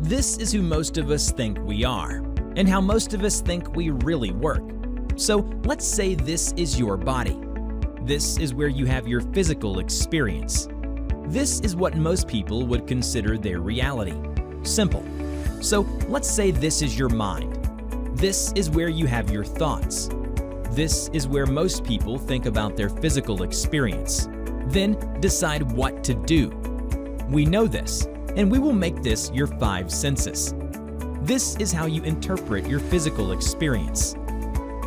This is who most of us think we are, and how most of us think we really work. So let's say this is your body. This is where you have your physical experience. This is what most people would consider their reality. Simple. So let's say this is your mind. This is where you have your thoughts. This is where most people think about their physical experience. Then decide what to do. We know this, and we will make this your five senses. This is how you interpret your physical experience.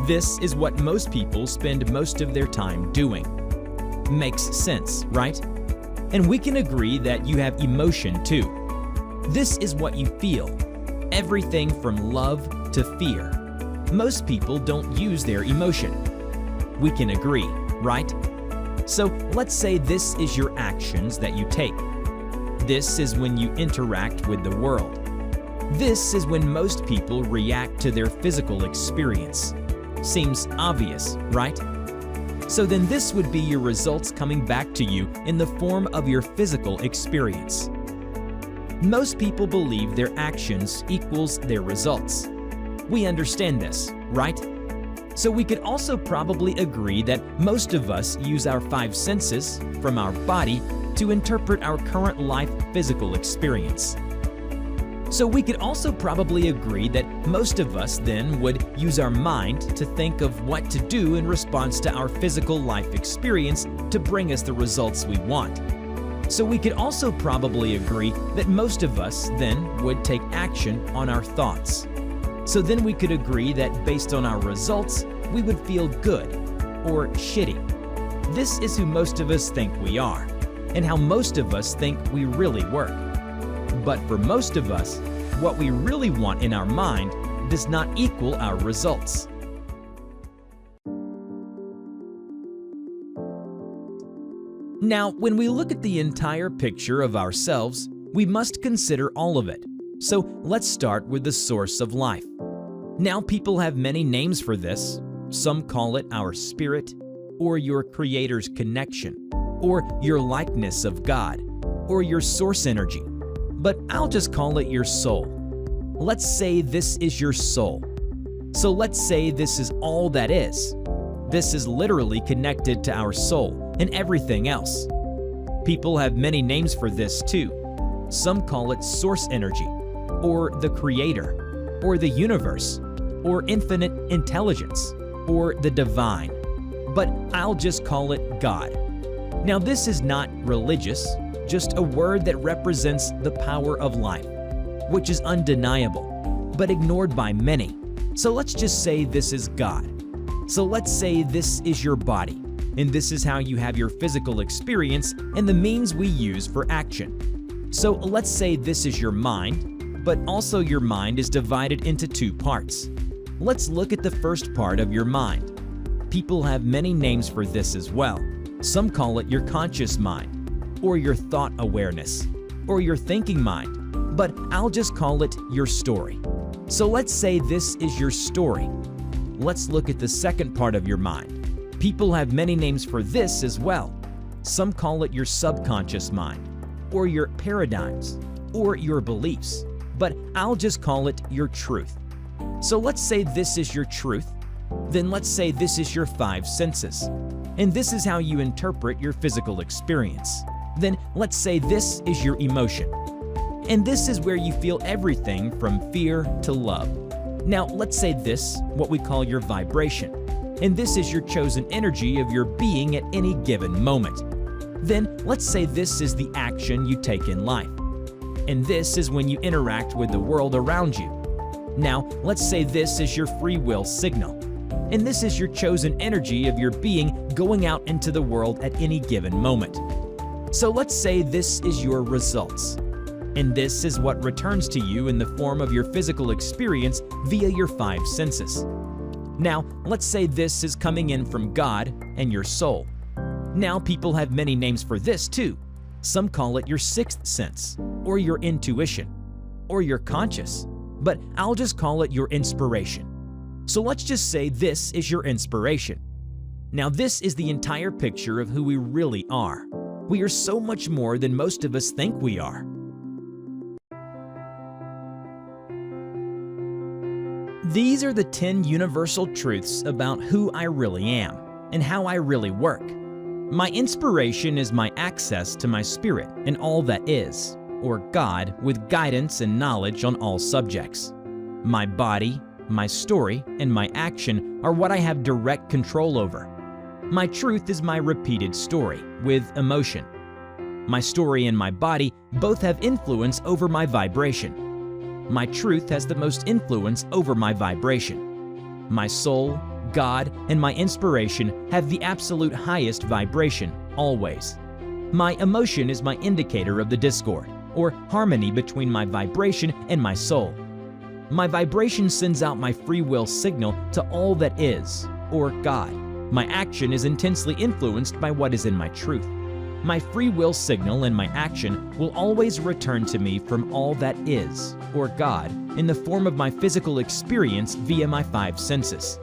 This is what most people spend most of their time doing. Makes sense, right? And we can agree that you have emotion too. This is what you feel. Everything from love to fear. Most people don't use their emotion. We can agree, right? So let's say this is your actions that you take. This is when you interact with the world. This is when most people react to their physical experience. Seems obvious, right? So then this would be your results coming back to you in the form of your physical experience. Most people believe their actions equals their results. We understand this, right? So we could also probably agree that most of us use our five senses from our body to interpret our current life physical experience. So we could also probably agree that most of us then would use our mind to think of what to do in response to our physical life experience to bring us the results we want. So we could also probably agree that most of us then would take action on our thoughts. So then we could agree that based on our results, we would feel good or shitty. This is who most of us think we are, and how most of us think we really work. But for most of us, what we really want in our mind does not equal our results. Now, when we look at the entire picture of ourselves, we must consider all of it. So let's start with the source of life. Now, people have many names for this. Some call it our spirit, or your Creator's connection, or your likeness of God, or your source energy. But I'll just call it your soul. Let's say this is your soul. So let's say this is all that is. This is literally connected to our soul and everything else. People have many names for this too. Some call it source energy, or the Creator, or the universe, or infinite intelligence, or the divine. But I'll just call it God. Now, this is not religious, just a word that represents the power of life, which is undeniable, but ignored by many. So let's just say this is God. So let's say this is your body, and this is how you have your physical experience and the means we use for action. So let's say this is your mind, but also your mind is divided into two parts. Let's look at the first part of your mind. People have many names for this as well. Some call it your conscious mind, or your thought awareness, or your thinking mind, but I'll just call it your story. So let's say this is your story. Let's look at the second part of your mind. People have many names for this as well. Some call it your subconscious mind, or your paradigms, or your beliefs, but I'll just call it your truth. So let's say this is your truth. Then let's say this is your five senses, and this is how you interpret your physical experience. Then let's say this is your emotion, and this is where you feel everything from fear to love. Now let's say this, what we call your vibration, and this is your chosen energy of your being at any given moment. Then let's say this is the action you take in life, and this is when you interact with the world around you. Now let's say this is your free will signal, and this is your chosen energy of your being going out into the world at any given moment. So let's say this is your results, and this is what returns to you in the form of your physical experience via your five senses. Now, let's say this is coming in from God and your soul. Now, people have many names for this too. Some call it your sixth sense, or your intuition, or your conscious, but I'll just call it your inspiration. So let's just say this is your inspiration. Now, this is the entire picture of who we really are. We are so much more than most of us think we are. These are the 10 universal truths about who I really am and how I really work. My inspiration is my access to my spirit and all that is, or God, with guidance and knowledge on all subjects. My body, my story, and my action are what I have direct control over. My truth is my repeated story, with emotion. My story and my body both have influence over my vibration. My truth has the most influence over my vibration. My soul, God, and my inspiration have the absolute highest vibration, always. My emotion is my indicator of the discord, or harmony between my vibration and my soul. My vibration sends out my free will signal to all that is, or God. My action is intensely influenced by what is in my truth. My free will signal and my action will always return to me from all that is, or God, in the form of my physical experience via my 5 senses.